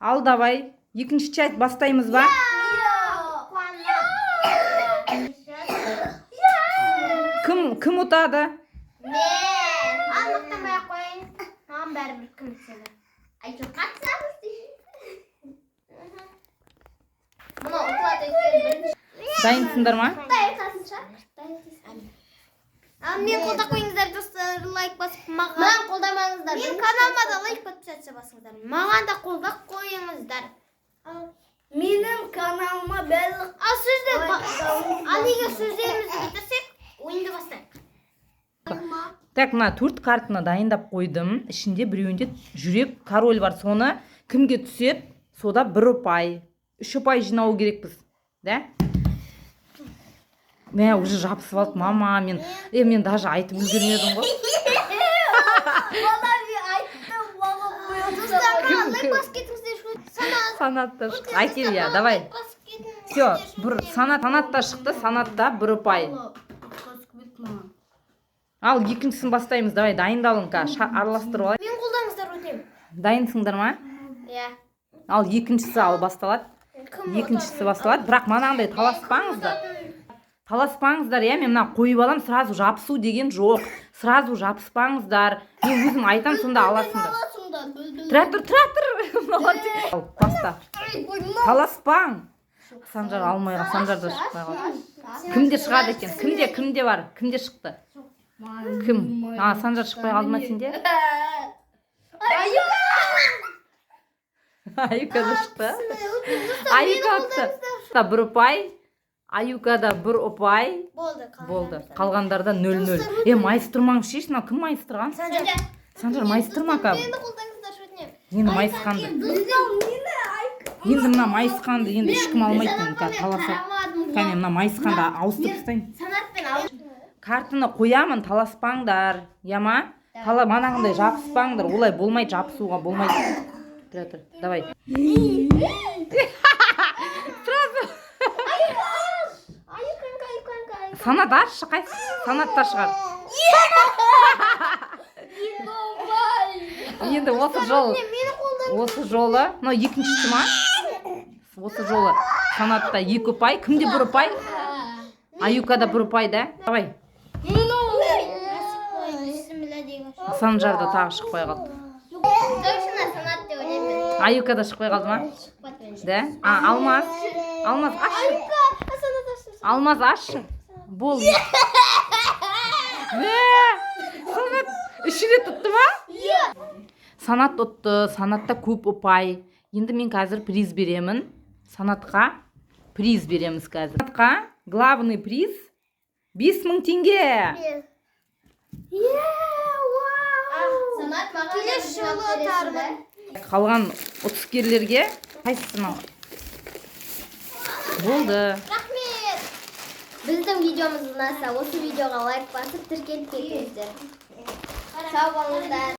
Ал давай. Екінші чат бастаймыз ба? Кім ұтады? Мен. Мақтамай ақ қойын. Маған бәрібір кім ұтады. Айтып қатысамыз дейші. Мұны ұтылады екен. Дайынсыңдар ма? Мен қолда қойыңыздар достар, лайк басып маған қолдамаңыздар. Мен каналыма да лайк подписаться басыңыздар. Маған да қолда қойыңыздар. Менің каналыма барлық. Ал егер сөздерімізді бітірсек, ойынды бастайық. Так, мына 4 картаны дайындап қойдым. Ішінде біреуінде жүрек, король бар. Соны кімге түсет? Сода 1 ұпай. 3 ұпай жинау керекпіз. Да? Мен уже жабысып алды, мама, мен даже айтып үлгермедім ғой. Санатта шықты. Айтел я, давай. Все, санатта шықты, санатта 1 ұпай. Ал екіншісін бастаймыз, давай, дайындалың, араластырып алайық. Мен қолдаңыздар өтем. Дайынсыңдар ма? Иә. Ал екіншісі ал басталады. Екіншісі басталады, бірақ манағындай таласпаңыздар. Таласпаңыздар, я, мен мына қойып алам, сразу жабысу деген жоқ. Сразу жабыспаңыздар. Мен өзім айтам, сонда аласыңдар. Тұра тұр. Баста. Таласпаң. Санжар алмайға, Санжар да шықпай қалды. Кімде шығады екен? Кімде бар? Кімде шықты? Кім? Санжар шықпай қалды ма сенде? Аюка да шықты. Аюка шықты. 1 ұпай. Аюкада 1 ұпай. Болды. Қалғандарда 0-0. Майыс тұрмаң шеш, кім майыс тұрған? Санжар майыс тұрма кәбі. Енді қолдаңыздар шөтінем. Енді майысқанды. Енді мына майысқанды енді ешкім алмайтын. Таласа. Кәне мына майысқанды ауыстырып тастайын. Санатпен ауыз. Картаны қоямын, таласпаңдар. Яма? Манағындай жабыспаңдар. Олай болмайды, жабысуға болмайды. Тұра тұр. Давай. Санат ашы қайсы? Санатта шығар. Енді осы жолы, мынау екіншісі ма? Осы жолы санатта 2 ұпай. Кімде 1 ұпай? Аюкада 1 ұпай, да? Давай. Санжарда тағы шықпай қалды. Аюкада шықпай қалды ма? Да? Алмаз. Алмаз ашы. Алмаз ашы. Бол. Санат 3 рет ұтты ма? Санат ұтты. Санатта көп ұпай. Енді мен қазір приз беремін. Санатқа приз береміз қазір. Санатқа главный приз 5000 теңге. Санат маған келесі жолы тарбы. Қалған ұтыскерлерге қайсысына? Болды. Рахмет. Біздің видеомыз ұнаса, осы видеоға лайк басып тіркеліп кетіңіздер. Сау болыңыздар.